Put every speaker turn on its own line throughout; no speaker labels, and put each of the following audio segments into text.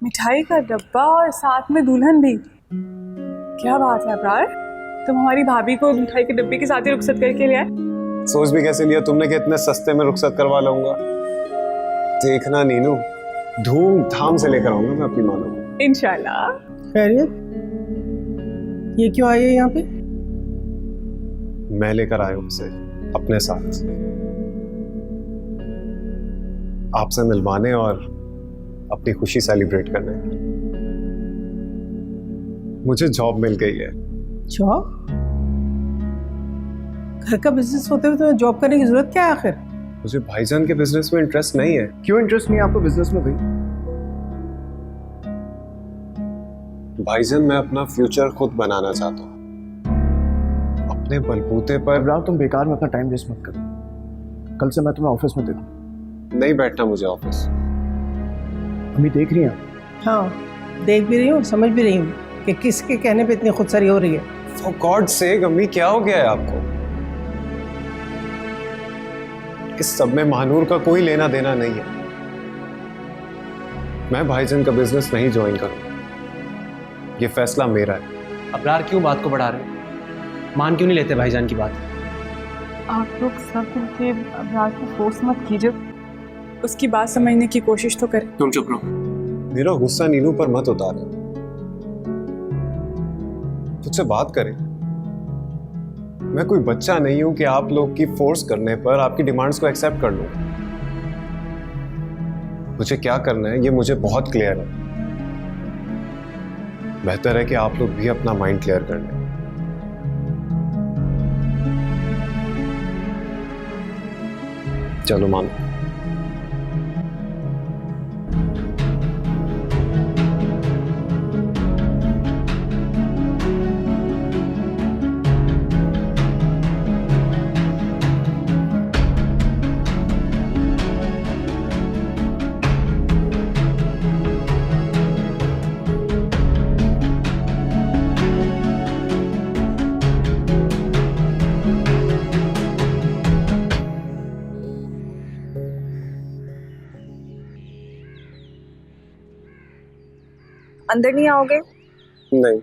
मिठाई का डब्बा और साथ में दुल्हन भी। क्या बात है अब्रार, तुम हमारी भाभी को मिठाई के डब्बे के साथ ही रुखसत करके ले आए।
सोच भी कैसे लिया तुमने कि इतने सस्ते में रुखसत करवा लूंगा। देखना नीनू, धूमधाम से लेकर आऊंगा मैं अपनी मानो को।
इंशाल्लाह।
खैरियत, ये क्यों आई है यहाँ पे?
मैं लेकर आया हूं उसे अपने साथ, आपसे मिलवाने और अपनी खुशी सेलिब्रेट करने। मुझे जॉब मिल गई है।
जॉब? घर का बिजनेस होते हुए तुम्हें जॉब करने की जरूरत क्या है आखिर?
मुझे भाईजान के बिजनेस में इंटरेस्ट नहीं है।
क्यों इंटरेस्ट नहीं है आपको बिजनेस में भाई?
भाईजान, मैं अपना फ्यूचर खुद बनाना चाहता हूँ, अपने बलबूते पर।
अब्रार, तुम बेकार में अपना टाइम वेस्ट मत करो। कल से मैं तुम्हें ऑफिस में देखूं।
नहीं बैठना मुझे ऑफिस।
अम्मी देख रही हैं?
हाँ, देख भी रही हूँ, समझ भी रही हूँ कि किसके कहने पे इतनी खुदसरी हो रही है।
For God's sake, अम्मी क्या हो गया है आपको? इस सब में महानूर का कोई लेना देना नहीं है। मैं भाईजान का बिजनेस नहीं ज्वाइन करूंगा, ये फैसला मेरा है।
अब्रार, क्यों बात को बढ़ा रहे हो? मान क्यों नहीं लेते भाईजान की बात?
आप लोग सब मिलके अब्रार को फोर्स मत कीजिए, उसकी बात समझने की कोशिश तो करें।
तुम चुप रहो।
मेरा गुस्सा नीनू पर मत उतारे, तुझसे बात करें। मैं कोई बच्चा नहीं हूं कि आप लोग की फोर्स करने पर आपकी डिमांड्स को एक्सेप्ट कर लूं। मुझे क्या करना है ये मुझे बहुत क्लियर है। बेहतर है कि आप लोग भी अपना माइंड क्लियर कर लें। चलो मानो।
अंदर नहीं आओगे?
नहीं,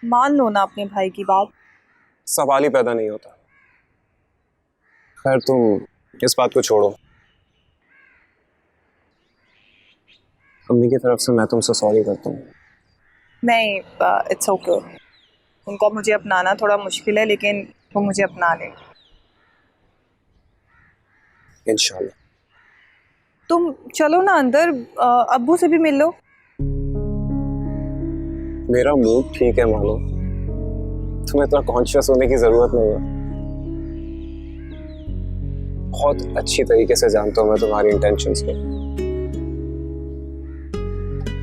मान लो ना अपने भाई की बात।
सवाल ही पैदा नहीं होता। खैर तुम इस बात को छोड़ो। अम्मी की तरफ से मैं तुमसे सॉरी करता हूँ।
नहीं, इट्स ओके। उनको मुझे अपनाना थोड़ा मुश्किल है, लेकिन वो मुझे अपना ले।
इंशाल्लाह।
तुम चलो ना अंदर, अब्बू से भी मिल लो।
मेरा मूड ठीक है मानो, तुम्हें इतना कॉन्शियस होने की जरूरत नहीं है। बहुत अच्छी तरीके से जानता हूं मैं तुम्हारी इंटेंशंस को।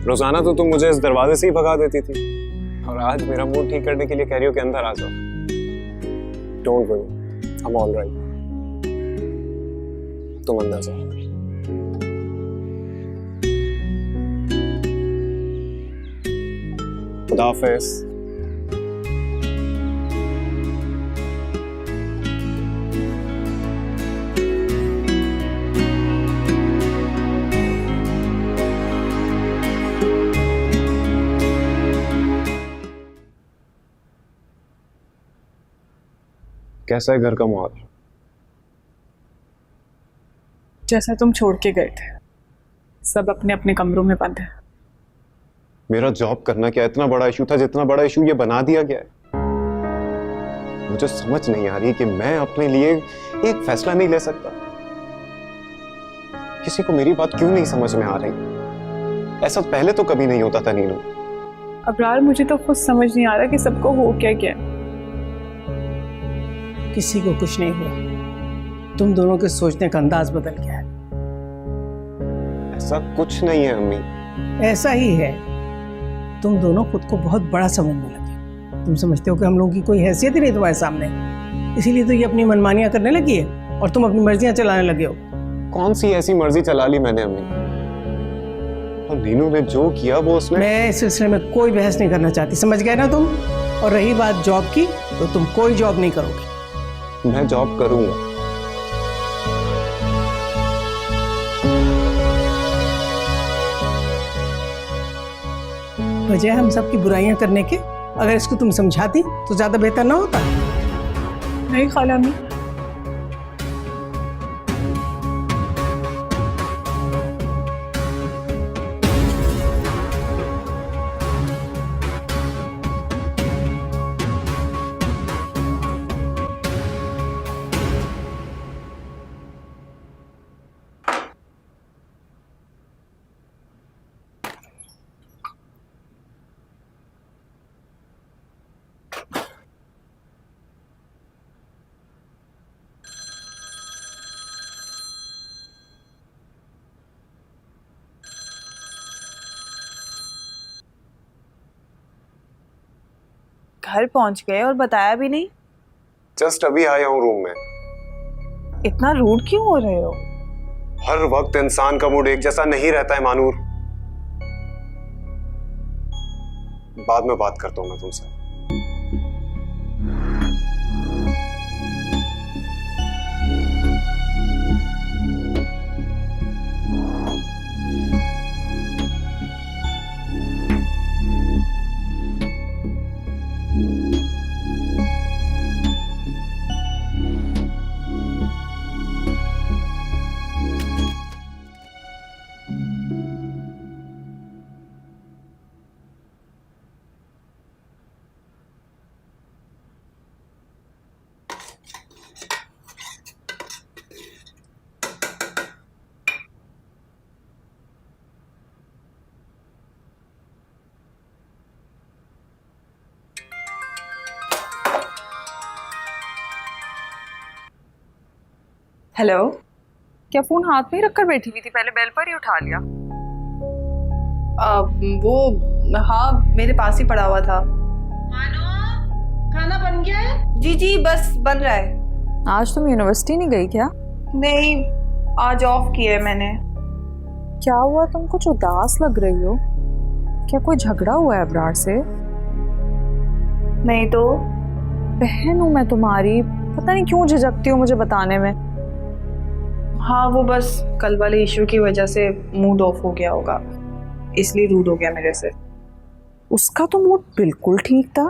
रोजाना तो तुम मुझे इस दरवाजे से ही भगा देती थी, और आज मेरा मूड ठीक करने के लिए कह रही हो कि अंदर आ जाओ। Don't worry, I am all right. तुम अंदर जाओ। खुदा हाफिज़। कैसा है घर का माहौल?
जैसा तुम छोड़ के गए थे, सब अपने अपने कमरों में बंद है।
मेरा जॉब करना क्या इतना बड़ा इशू था जितना बड़ा इशू ये बना दिया गया है? मुझे समझ नहीं आ रही कि मैं अपने लिए एक फैसला नहीं ले सकता। किसी को मेरी बात क्यों नहीं समझ में आ रही? ऐसा पहले तो कभी नहीं होता था नीनू।
अब्रार, मुझे तो खुद समझ नहीं आ रहा कि सबको हो क्या क्या।
किसी को कुछ नहीं हुआ, तुम दोनों के सोचने का अंदाज बदल गया है।
ऐसा कुछ नहीं है अम्मी।
ऐसा ही है, तुम दोनों खुद को बहुत बड़ा समझने लगे। तुम समझते हो कि हम लोगों की कोई हैसियत ही नहीं तुम्हारे सामने, इसीलिए तो ये अपनी मनमानियां करने लगी है और तुम अपनी मर्जियां चलाने लगे हो।
कौन सी ऐसी मर्जी चला ली मैंने अम्मी? और नीनू ने जो किया वो उसने।
मैं इस सिलसिले में कोई बहस नहीं करना चाहती, समझ गए ना तुम? और रही बात जॉब की, तो तुम कोई जॉब नहीं करोगे।
मैं जॉब करूंगा।
बजाय हम सब की बुराइयां करने के अगर इसको तुम समझाती तो ज्यादा बेहतर ना होता?
नहीं खाला अम्मी, घर पहुंच गए और बताया भी नहीं।
जस्ट अभी आया हूँ रूम में।
इतना रूड क्यों हो रहे हो?
हर वक्त इंसान का मूड एक जैसा नहीं रहता है मानूर। बाद में बात करता हूँ मैं तुमसे।
हेलो, क्या फोन हाथ में ही रखकर बैठी हुई थी? पहले बेल पर ही उठा लिया। वो हाँ, मेरे पास ही पड़ा हुआ था।
खाना बन गया है?
जी जी, बस बन रहा है।
आज तुम यूनिवर्सिटी नहीं गई क्या?
नहीं, आज ऑफ किया है मैंने।
क्या हुआ, तुम कुछ उदास लग रही हो? क्या कोई झगड़ा हुआ है अब्रार से?
नहीं तो।
बहन हूं मैं तुम्हारी, पता नहीं क्यों झिझकती हो मुझे बताने में।
हाँ, वो बस कल वाले इशू की वजह से मूड ऑफ हो गया होगा, इसलिए रूड हो गया मेरे से।
उसका तो मूड बिल्कुल ठीक था,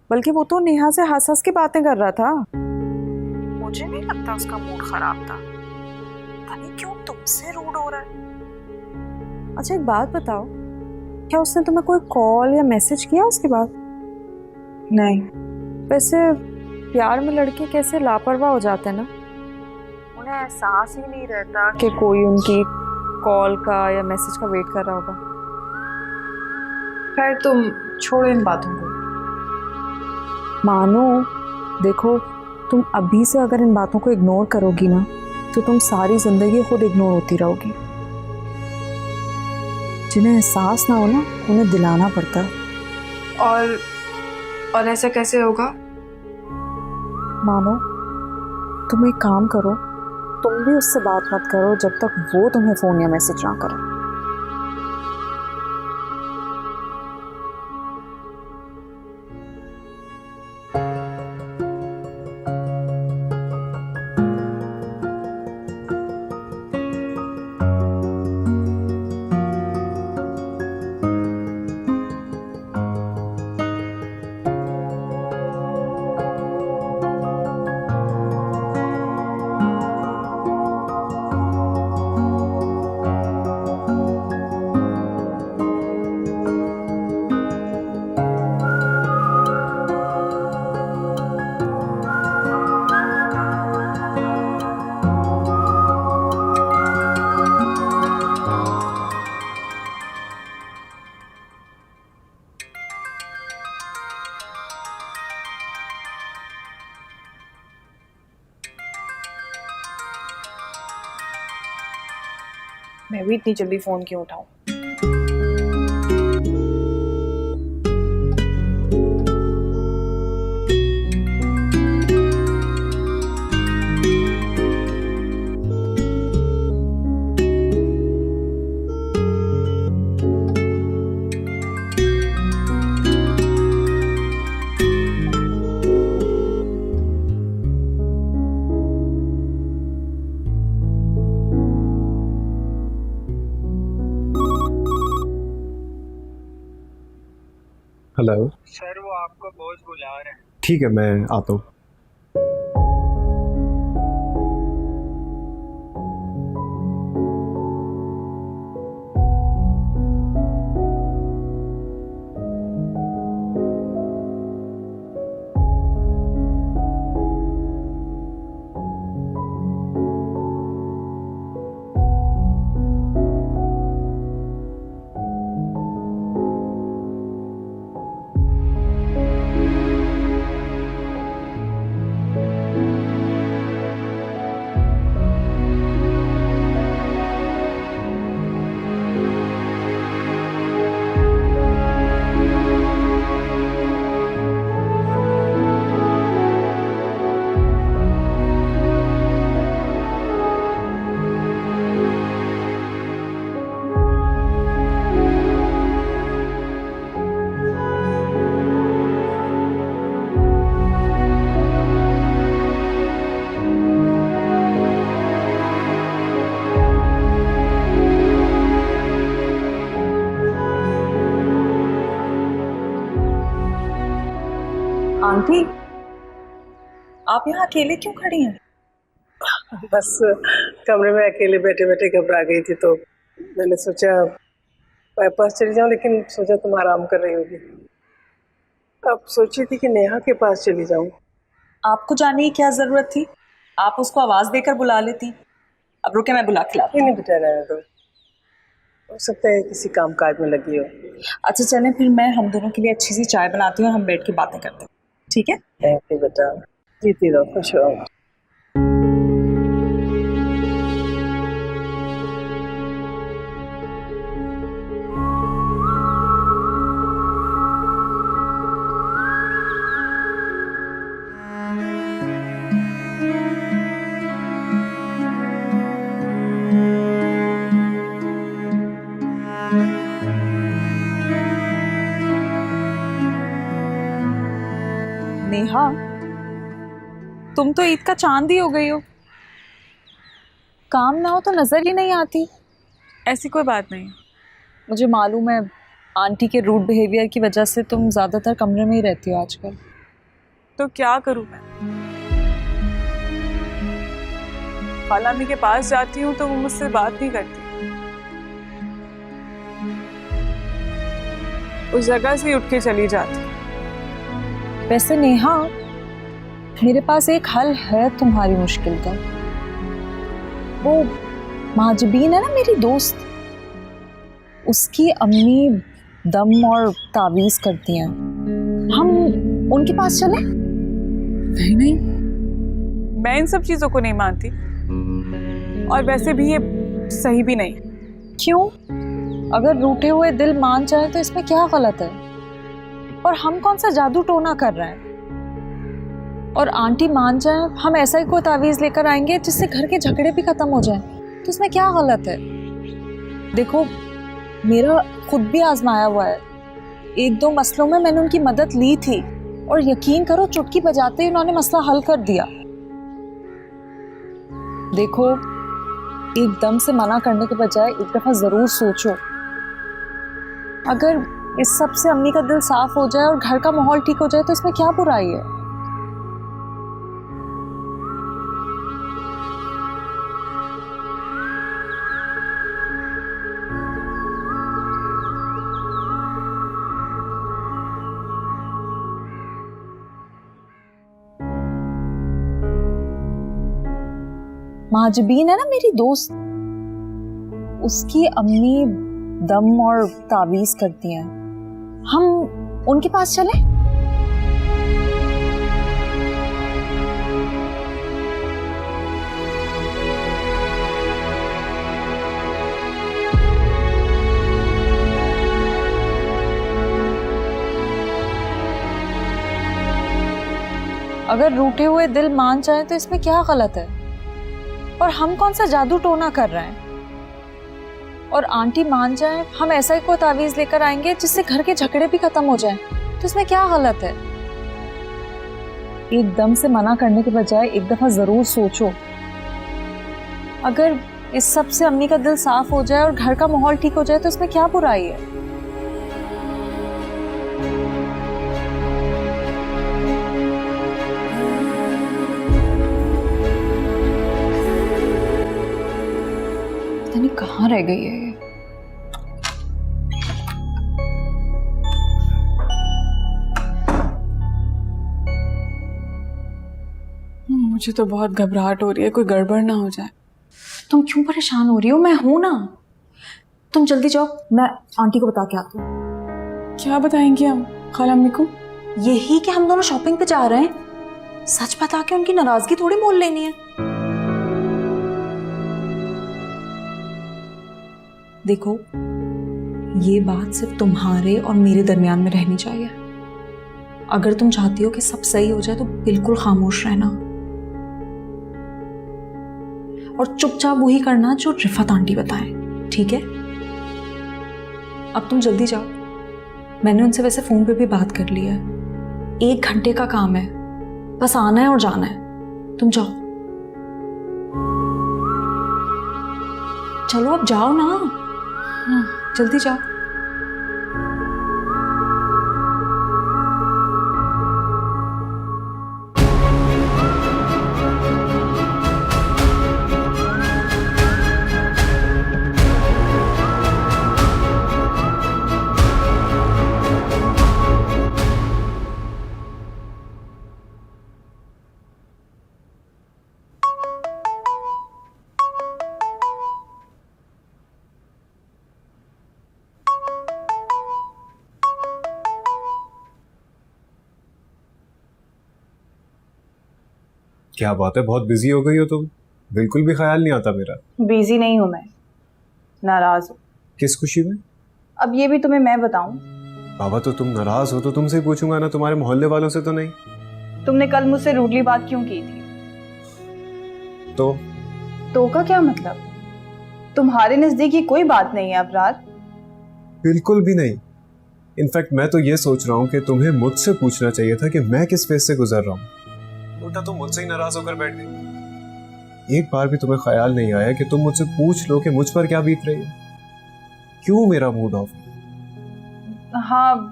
बल्कि वो तो नेहा से हंस हंस के बातें कर रहा था। मुझे नहीं लगता उसका मूड खराब था, पता नहीं क्यों तुमसे रूड हो रहा है। अच्छा एक बात बताओ, क्या उसने तुम्हें कोई कॉल या मैसेज किया उसके बाद?
नहीं।
वैसे प्यार में लड़के कैसे लापरवाह हो जाते हैं ना, उन्हें एहसास ही नहीं रहता कि कोई उनकी कॉल का या मैसेज का वेट कर रहा होगा।
खैर तुम छोड़ो इन बातों को।
मानो देखो, तुम अभी से अगर इन बातों को इग्नोर करोगी ना तो तुम सारी जिंदगी खुद इग्नोर होती रहोगी। जिन्हें एहसास ना हो ना, उन्हें दिलाना पड़ता है।
और ऐसा कैसे होगा?
मानो तुम एक काम करो, तुम भी उससे बात मत करो जब तक वो तुम्हें फोन या मैसेज ना करे।
मैं भी इतनी जल्दी फोन क्यों उठाऊं?
हेलो
सर वो आपको बॉस बुला रहे हैं।
ठीक है, मैं आता हूँ।
आंटी, आप यहाँ अकेले क्यों खड़ी हैं?
बस कमरे में अकेले बैठे बैठे घबरा गई थी, तो मैंने सोचा पास चली जाऊं, लेकिन सोचा तुम आराम कर रही होगी। अब सोची थी कि नेहा के पास चली जाऊं।
आपको जाने की क्या जरूरत थी? आप उसको आवाज देकर बुला लेती। अब रुके, मैं बुला के लाती हूँ।
नहीं बेटा, रहने दो, हो सकता है किसी काम काज में लगी हो।
अच्छा चलें, फिर मैं हम दोनों के लिए अच्छी सी चाय बनाती हूँ और हम बैठ के बातें करते हैं, ठीक है?
नहीं बेटा, जीती रहो, खुश रहो।
नेहा, तुम तो ईद का चांद ही हो गई हो। काम ना हो तो नजर ही नहीं आती।
ऐसी कोई बात नहीं।
मुझे मालूम है, आंटी के रूड बिहेवियर की वजह से तुम ज्यादातर कमरे में ही रहती हो आजकल।
तो क्या करूं मैं? खालामी के पास जाती हूँ तो वो मुझसे बात नहीं करती, उस जगह से ही उठ के चली जाती।
वैसे नेहा, मेरे पास एक हल है तुम्हारी मुश्किल का। वो माजबीन है ना, मेरी दोस्त, उसकी अम्मी दम और तावीज़ करती हैं। हम उनके पास चलें?
नहीं नहीं, मैं इन सब चीज़ों को नहीं मानती, और वैसे भी ये सही भी नहीं।
क्यों? अगर रूठे हुए दिल मान जाए तो इसमें क्या गलत है? और हम कौन सा जादू टोना कर रहे हैं? और आंटी मान जाए, हम ऐसा ही कोई तावीज़ लेकर आएंगे जिससे घर के झगड़े भी खत्म हो जाएं, तो इसमें क्या गलत है? देखो, मेरा खुद भी आजमाया हुआ है। एक दो मसलों में मैंने उनकी मदद ली थी, और यकीन करो चुटकी बजाते ही उन्होंने मसला हल कर दिया। देखो, एकदम से मना करने के बजाय एक दफा जरूर सोचो। अगर इस सब से अम्मी का दिल साफ हो जाए और घर का माहौल ठीक हो जाए तो इसमें क्या बुराई है? माजबीन है ना मेरी दोस्त, उसकी अम्मी दम और तावीज़ करती हैं। हम उनके पास चलें? अगर रूठे हुए दिल मान जाए तो इसमें क्या गलत है? और हम कौन सा जादू टोना कर रहे हैं? और आंटी मान जाए, हम ऐसा ही कोई तावीज़ लेकर आएंगे जिससे घर के झगड़े भी खत्म हो जाएं, तो इसमें क्या गलत है? एकदम से मना करने के बजाय एक दफा जरूर सोचो। अगर इस सब से अम्मी का दिल साफ हो जाए और घर का माहौल ठीक हो जाए तो इसमें क्या बुराई है?
कहाँ रह गई है ये?
मुझे तो बहुत घबराहट हो रही है, कोई गड़बड़ ना हो जाए।
तुम क्यों परेशान हो रही हो? मैं हूं ना। तुम जल्दी जाओ, मैं आंटी को बता के आती हूँ।
क्या बताएंगे हम खाला अम्मी को?
यही कि हम दोनों शॉपिंग पे जा रहे हैं। सच बता के उनकी नाराजगी थोड़ी मोल लेनी है। देखो, ये बात सिर्फ तुम्हारे और मेरे दरमियान में रहनी चाहिए। अगर तुम चाहती हो कि सब सही हो जाए तो बिल्कुल खामोश रहना और चुपचाप वही करना जो रिफत आंटी बताएं, ठीक है? अब तुम जल्दी जाओ। मैंने उनसे वैसे फोन पे भी बात कर ली है। 1 घंटे का काम है, बस आना है और जाना है। तुम जाओ, चलो अब जाओ ना। जल्दी जाओ।
क्या बात है, बहुत बिजी हो गई हो तुम? बिल्कुल भी ख्याल नहीं आता मेरा।
बिजी नहीं हूँ मैं, नाराज हूँ।
किस खुशी में?
अब ये भी तुम्हें मैं बताऊं?
बाबा, तो तुम नाराज हो तो तुमसे ही पूछूंगा ना, तुम्हारे मोहल्ले वालों से तो नहीं।
तुमने कल मुझसे रूडली बात क्यों की थी?
तो
का क्या मतलब? तुम्हारे नजदीक ये कोई बात नहीं है अबरार?
बिल्कुल भी नहीं। इनफैक्ट मैं तो ये सोच रहा हूँ कि तुम्हें मुझसे पूछना चाहिए था कि मैं किस फेज से गुजर रहा हूँ। उल्टा तुम मुझसे ही नाराज होकर बैठ गई। एक बार भी तुम्हें ख्याल नहीं आया कि तुम मुझसे पूछ लो कि मुझ पर क्या बीत रही है? क्यों मेरा मूड ऑफ?
हाँ,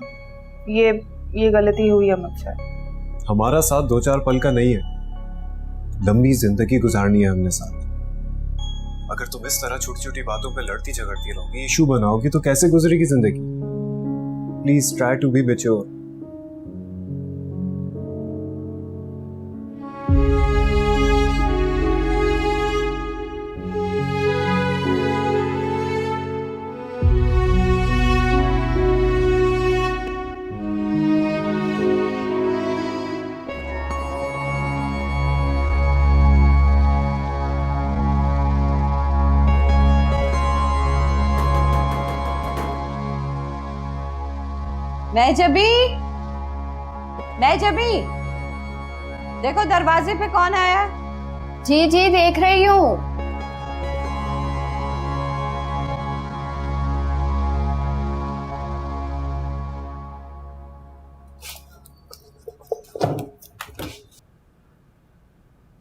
ये गलती हुई है मुझसे।
हमारा साथ 2-4 पल का नहीं है, लंबी जिंदगी गुजारनी है हमने साथ। अगर तुम इस तरह छोटी छोटी बातों पे लड़ती झगड़ती रहोगी, इशू बनाओगी, तो कैसे गुजरेगी जिंदगी? Please try to be mature.
नैजबी, देखो दरवाजे पे कौन आया?
जी जी देख रही हूँ।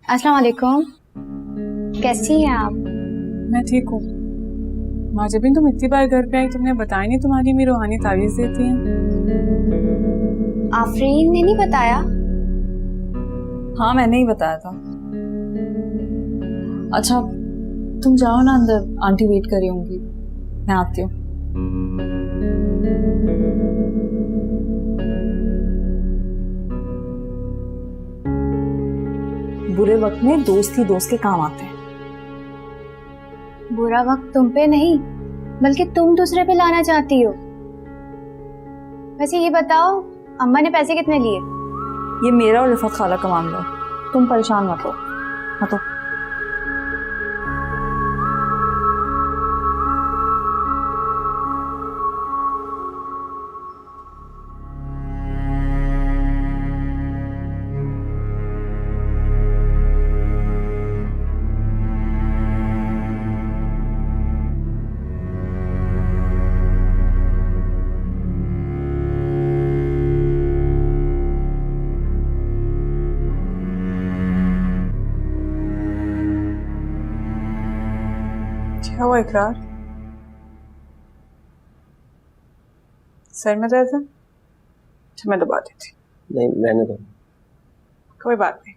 अस्सलाम वालेकुम, कैसी हैं आप?
मैं ठीक हूँ। माँ, जब तुम इतनी बार घर पे आई, तुमने बताया नहीं तुम्हारी मेरी रूहानी तावीज़ देती हैं?
आफरीन ने नहीं बताया?
हाँ, मैंने ही बताया था। अच्छा, तुम जाओ ना अंदर, आंटी वेट कर रही होंगी। मैं आती हूँ। बुरे वक्त में दोस्त ही दोस्त के काम आते हैं।
बुरा वक्त तुम पे नहीं, बल्कि तुम दूसरे पे लाना चाहती हो। वैसे ये बताओ, अम्मा ने पैसे कितने लिए?
ये मेरा और रिफत खाला का मामला है, तुम परेशान मत हो। मत हो।
क्या हुआ इकरार? सर में दर्द है? अच्छा, मैं दबा देती।
नहीं, रहने दो।
कोई बात नहीं।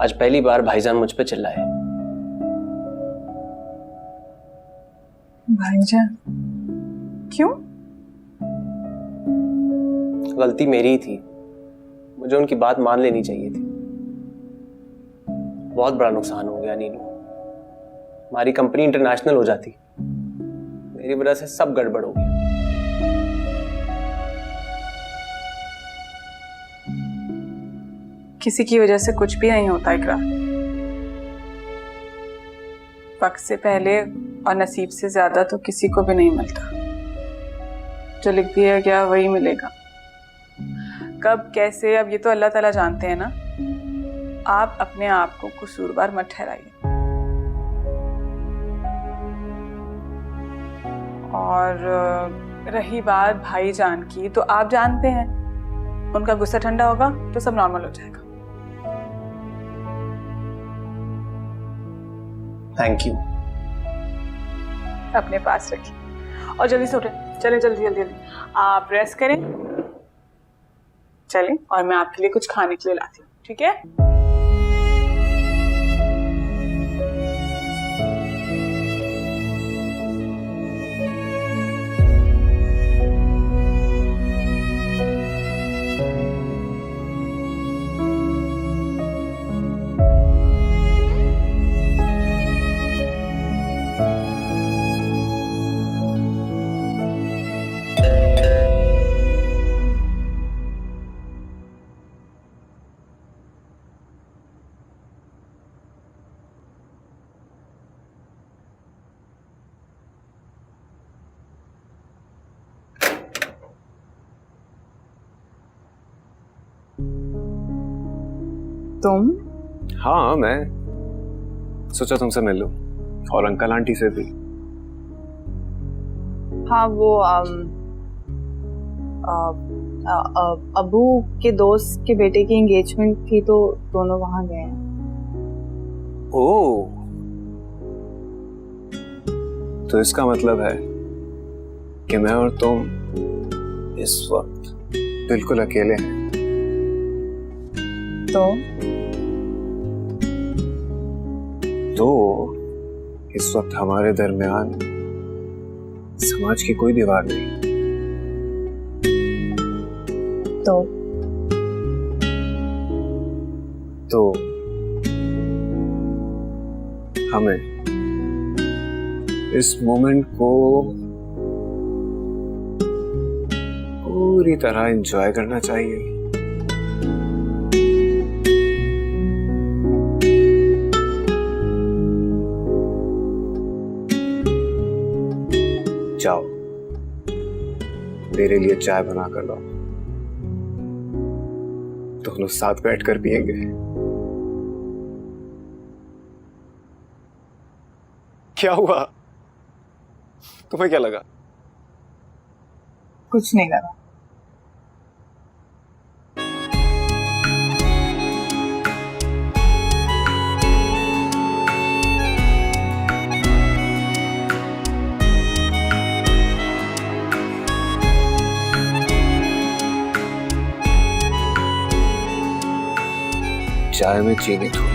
आज पहली बार भाईजान मुझ पे चिल्लाए।
भाईजान? क्यों?
गलती मेरी ही थी, मुझे उनकी बात मान लेनी चाहिए थी। बहुत बड़ा नुकसान हो गया नीनू, हमारी कंपनी इंटरनेशनल हो जाती, मेरी वजह से सब गड़बड़ हो गया।
किसी की वजह से कुछ भी नहीं होता इकरार। वक्त से पहले और नसीब से ज्यादा तो किसी को भी नहीं मिलता। जो लिख दिया गया वही मिलेगा। कब कैसे अब ये तो अल्लाह ताला जानते हैं ना। आप अपने आप को कसूरवार मत ठहराइए। और रही बात भाईजान की, तो आप जानते हैं उनका गुस्सा ठंडा होगा तो सब नॉर्मल हो जाएगा।
Thank you.
अपने पास रखिए और जल्दी से उठे। चलें जल्दी जल्दी जल्दी। आप रेस्ट करें, चलें, और मैं आपके लिए कुछ खाने के लिए लाती हूँ, ठीक है? तुम?
हाँ, मैं सोचा तुमसे मिल लूं और अंकल आंटी से भी।
हाँ, वो अबू के दोस्त के बेटे की एंगेजमेंट थी तो दोनों वहां गए हैं।
ओह, तो इसका मतलब है कि मैं और तुम इस वक्त बिल्कुल अकेले हैं। तो इस वक्त हमारे दरमियान समाज की कोई दीवार नहीं। तो हमें इस मोमेंट को पूरी तरह एंजॉय करना चाहिए। जाओ, मेरे लिए चाय बना कर लाओ, दोनों साथ बैठकर पिएंगे। क्या हुआ? तुम्हें क्या लगा?
कुछ नहीं लगा।
चाय में चीनी थोड़ी